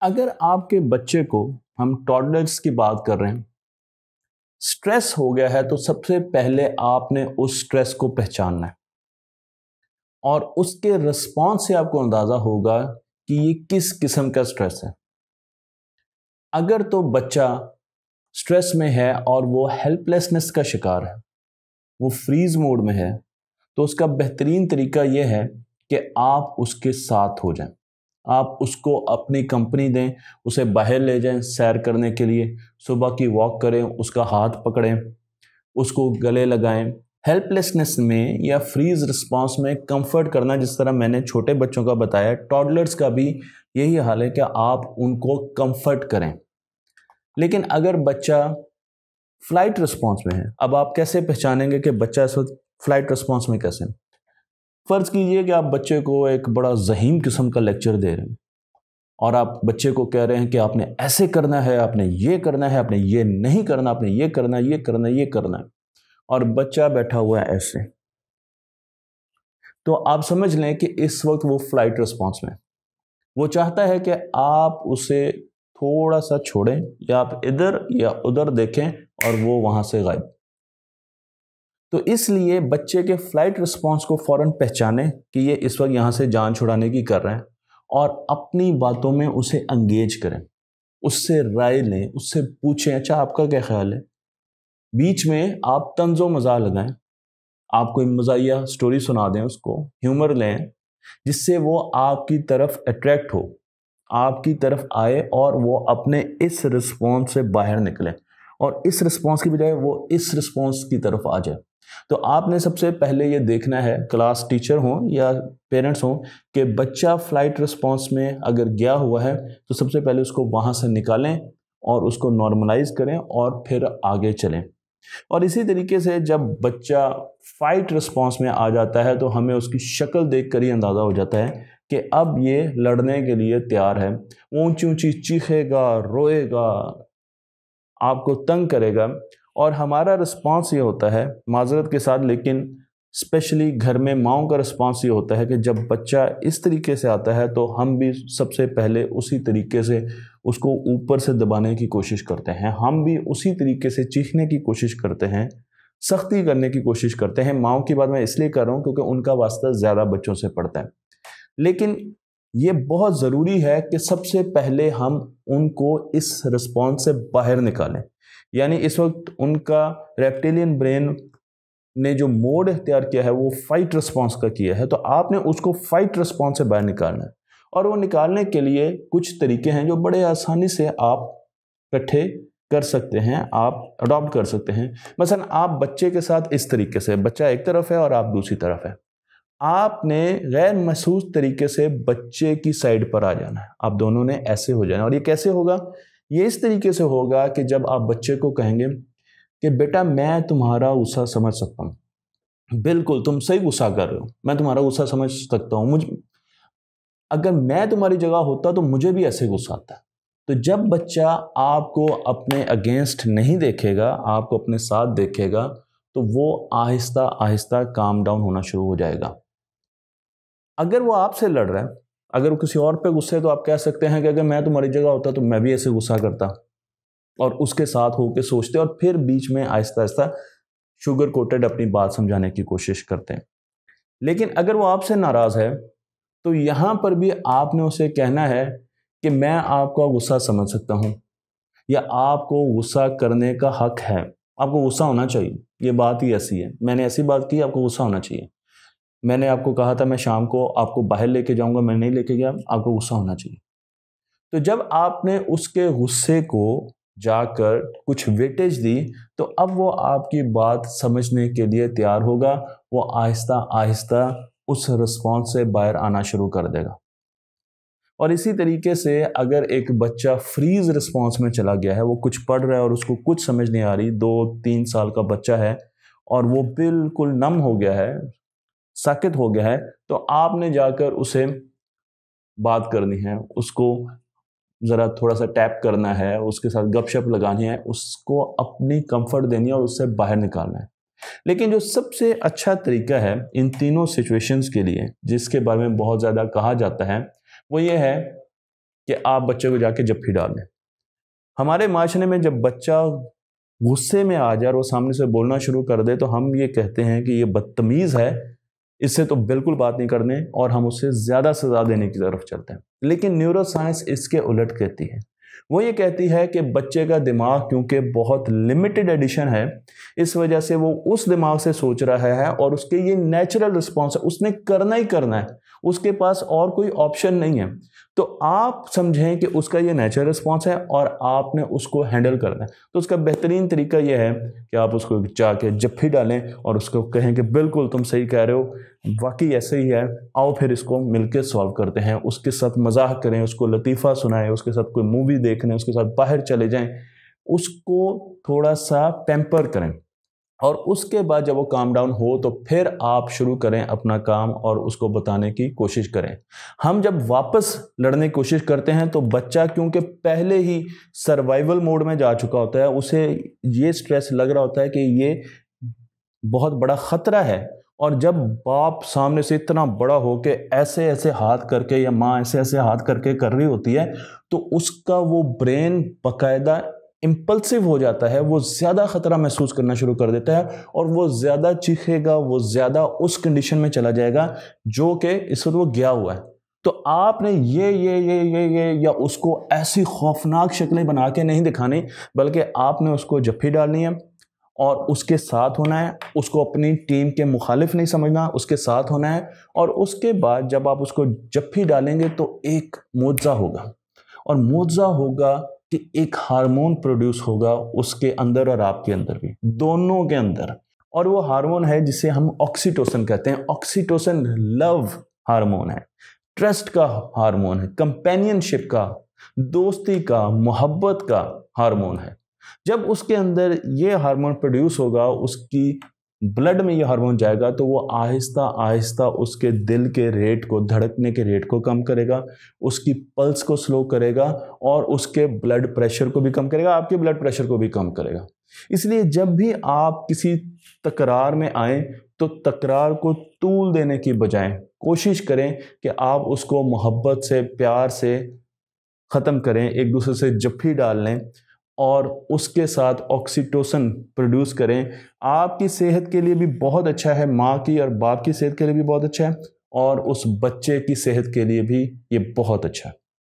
अगर आपके बच्चे को हम टॉडलर्स की बात कर रहे हैं, स्ट्रेस हो गया है तो सबसे पहले आपने उस स्ट्रेस को पहचानना है और उसके रिस्पॉन्स से आपको अंदाजा होगा कि ये किस किस्म का स्ट्रेस है। अगर तो बच्चा स्ट्रेस में है और वो हेल्पलेसनेस का शिकार है, वो फ्रीज मोड में है, तो उसका बेहतरीन तरीका ये है कि आप उसके साथ हो जाएं। आप उसको अपनी कंपनी दें, उसे बाहर ले जाएं सैर करने के लिए, सुबह की वॉक करें, उसका हाथ पकड़ें, उसको गले लगाएं। हेल्पलेसनेस में या फ्रीज रिस्पांस में कंफर्ट करना, जिस तरह मैंने छोटे बच्चों का बताया, टॉडलर्स का भी यही हाल है कि आप उनको कंफर्ट करें। लेकिन अगर बच्चा फ्लाइट रिस्पांस में है, अब आप कैसे पहचानेंगे कि बच्चा इस वक्त फ्लाइट रिस्पांस में कैसे? फर्ज कीजिए कि आप बच्चे को एक बड़ा ज़हीम किस्म का लेक्चर दे रहे हैं और आप बच्चे को कह रहे हैं कि आपने ऐसे करना है, आपने ये करना है, आपने ये नहीं करना, आपने ये करना है, ये करना है, ये करना है, और बच्चा बैठा हुआ है ऐसे, तो आप समझ लें कि इस वक्त वो फ्लाइट रिस्पांस में, वो चाहता है कि आप उसे थोड़ा सा छोड़ें या आप इधर या उधर देखें और वो वहां से गायब। तो इसलिए बच्चे के फ्लाइट रिस्पांस को फौरन पहचानें कि ये इस वक्त यहाँ से जान छुड़ाने की कर रहे हैं और अपनी बातों में उसे एंगेज करें, उससे राय लें, उससे पूछें अच्छा आपका क्या ख्याल है। बीच में आप तंजो मज़ाक लगाएं, आप कोई मज़ाहिया स्टोरी सुना दें, उसको ह्यूमर लें, जिससे वो आपकी तरफ अट्रैक्ट हो, आपकी तरफ आए और वो अपने इस रिस्पॉन्स से बाहर निकले और इस रिस्पॉन्स की बजाय वो इस रिस्पॉन्स की तरफ आ जाए। तो आपने सबसे पहले ये देखना है, क्लास टीचर हो या पेरेंट्स हो, कि बच्चा फ्लाइट रिस्पॉन्स में अगर गया हुआ है तो सबसे पहले उसको वहाँ से निकालें और उसको नॉर्मलाइज करें और फिर आगे चलें। और इसी तरीके से जब बच्चा फाइट रिस्पॉन्स में आ जाता है तो हमें उसकी शक्ल देखकर ही अंदाज़ा हो जाता है कि अब ये लड़ने के लिए तैयार है। ऊंची ऊंची चीखेगा, रोएगा, आपको तंग करेगा। और हमारा रिस्पांस ये होता है, माजरत के साथ, लेकिन स्पेशली घर में माओं का रिस्पांस ये होता है कि जब बच्चा इस तरीके से आता है तो हम भी सबसे पहले उसी तरीके से उसको ऊपर से दबाने की कोशिश करते हैं, हम भी उसी तरीके से चीखने की कोशिश करते हैं, सख्ती करने की कोशिश करते हैं। माओं की बात मैं इसलिए कर रहा हूँ क्योंकि उनका वास्ता ज़्यादा बच्चों से पड़ता है। लेकिन ये बहुत ज़रूरी है कि सबसे पहले हम उनको इस रिस्पॉन्स से बाहर निकालें। यानी इस वक्त उनका रेप्टिलियन ब्रेन ने जो मोड इख्तियार किया है वो फाइट रिस्पॉन्स का किया है, तो आपने उसको फाइट रिस्पॉन्स से बाहर निकालना है। और वो निकालने के लिए कुछ तरीके हैं जो बड़े आसानी से आप इकट्ठे कर सकते हैं, आप अडॉप्ट कर सकते हैं। मसलन आप बच्चे के साथ इस तरीके से, बच्चा एक तरफ है और आप दूसरी तरफ है, आपने गैर महसूस तरीके से बच्चे की साइड पर आ जाना है, आप दोनों ने ऐसे हो जाना। और ये कैसे होगा? ये इस तरीके से होगा कि जब आप बच्चे को कहेंगे कि बेटा मैं तुम्हारा गुस्सा समझ सकता हूँ, बिल्कुल तुम सही गुस्सा कर रहे हो, मैं तुम्हारा गुस्सा समझ सकता हूँ, मुझ अगर मैं तुम्हारी जगह होता तो मुझे भी ऐसे गुस्सा आता है। तो जब बच्चा आपको अपने अगेंस्ट नहीं देखेगा, आपको अपने साथ देखेगा, तो वो आहिस्ता आहिस्ता काम डाउन होना शुरू हो जाएगा। अगर वो आपसे लड़ रहा है, अगर वो किसी और पे गुस्से है, तो आप कह सकते हैं कि अगर मैं तुम्हारी जगह होता तो मैं भी ऐसे गुस्सा करता, और उसके साथ होकर सोचते और फिर बीच में आहिस्ता आहिस्ता शुगर कोटेड अपनी बात समझाने की कोशिश करते हैं। लेकिन अगर वो आपसे नाराज़ है तो यहाँ पर भी आपने उसे कहना है कि मैं आपका गुस्सा समझ सकता हूँ, या आपको गुस्सा करने का हक है, आपको गुस्सा होना चाहिए, ये बात ही ऐसी है, मैंने ऐसी बात की, आपको गुस्सा होना चाहिए, मैंने आपको कहा था मैं शाम को आपको बाहर लेके जाऊंगा, मैं नहीं लेके गया, आपको गुस्सा होना चाहिए। तो जब आपने उसके गुस्से को जाकर कुछ वेटेज दी तो अब वो आपकी बात समझने के लिए तैयार होगा, वो आहिस्ता आहिस्ता उस रिस्पॉन्स से बाहर आना शुरू कर देगा। और इसी तरीके से अगर एक बच्चा फ्रीज रिस्पॉन्स में चला गया है, वो कुछ पढ़ रहा है और उसको कुछ समझ नहीं आ रही, 2-3 साल का बच्चा है और वो बिल्कुल नम हो गया है, साकित हो गया है, तो आपने जाकर उसे बात करनी है, उसको ज़रा थोड़ा सा टैप करना है, उसके साथ गपशप लगानी है, उसको अपनी कंफर्ट देनी है और उससे बाहर निकालना है। लेकिन जो सबसे अच्छा तरीका है इन तीनों सिचुएशंस के लिए, जिसके बारे में बहुत ज़्यादा कहा जाता है, वो ये है कि आप बच्चे को जाके जप्फी डाल दें। हमारे माशरे में जब बच्चा गुस्से में आ जाए और वो सामने से बोलना शुरू कर दे तो हम ये कहते हैं कि ये बदतमीज़ है, इससे तो बिल्कुल बात नहीं करने, और हम उससे ज़्यादा सज़ा देने की तरफ चलते हैं। लेकिन न्यूरो साइंस इसके उलट कहती है। वो ये कहती है कि बच्चे का दिमाग क्योंकि बहुत लिमिटेड एडिशन है, इस वजह से वो उस दिमाग से सोच रहा है और उसके ये नेचुरल रिस्पॉन्स है, उसने करना ही करना है, उसके पास और कोई ऑप्शन नहीं है। तो आप समझें कि उसका ये नेचुरल रिस्पॉन्स है और आपने उसको हैंडल करना है। तो उसका बेहतरीन तरीका यह है कि आप उसको जाके जप्फी डालें और उसको कहें कि बिल्कुल तुम सही कह रहे हो, वाकई ऐसे ही है, आओ फिर इसको मिलके सॉल्व करते हैं। उसके साथ मजाक करें, उसको लतीफ़ा सुनाएं, उसके साथ कोई मूवी देखने, उसके साथ बाहर चले जाएं, उसको थोड़ा सा पैम्पर करें, और उसके बाद जब वो काम डाउन हो तो फिर आप शुरू करें अपना काम और उसको बताने की कोशिश करें। हम जब वापस लड़ने की कोशिश करते हैं तो बच्चा क्योंकि पहले ही सर्वाइवल मोड में जा चुका होता है, उसे ये स्ट्रेस लग रहा होता है कि ये बहुत बड़ा ख़तरा है, और जब बाप सामने से इतना बड़ा हो के ऐसे ऐसे हाथ करके या माँ ऐसे ऐसे हाथ करके कर रही होती है तो उसका वो ब्रेन बाकायदा इम्पल्सिव हो जाता है, वो ज़्यादा ख़तरा महसूस करना शुरू कर देता है और वो ज़्यादा चीखेगा, वो ज़्यादा उस कंडीशन में चला जाएगा जो कि इस वक्त वो गया हुआ है। तो आपने ये या उसको ऐसी खौफनाक शक्लें बना के नहीं दिखानी, बल्कि आपने उसको जप्फी डालनी है और उसके साथ होना है, उसको अपनी टीम के मुखालिफ नहीं समझना, उसके साथ होना है। और उसके बाद जब आप उसको जप्फी डालेंगे तो एक मुआवजा होगा, और मुआवजा होगा कि एक हार्मोन प्रोड्यूस होगा उसके अंदर और आपके अंदर भी, दोनों के अंदर, और वो हार्मोन है जिसे हम ऑक्सीटोसिन कहते हैं। ऑक्सीटोसिन लव हार्मोन है, ट्रस्ट का हार्मोन है, कंपेनियनशिप का, दोस्ती का, मोहब्बत का हार्मोन है। जब उसके अंदर ये हार्मोन प्रोड्यूस होगा, उसकी ब्लड में ये हार्मोन जाएगा तो वो आहिस्ता आहिस्ता उसके दिल के रेट को, धड़कने के रेट को कम करेगा, उसकी पल्स को स्लो करेगा और उसके ब्लड प्रेशर को भी कम करेगा, आपके ब्लड प्रेशर को भी कम करेगा। इसलिए जब भी आप किसी तकरार में आए तो तकरार को तूल देने की बजाय कोशिश करें कि आप उसको मोहब्बत से, प्यार से ख़त्म करें, एक दूसरे से जप्फी डाल लें और उसके साथ ऑक्सीटोसिन प्रोड्यूस करें। आपकी सेहत के लिए भी बहुत अच्छा है, माँ की और बाप की सेहत के लिए भी बहुत अच्छा है, और उस बच्चे की सेहत के लिए भी ये बहुत अच्छा है।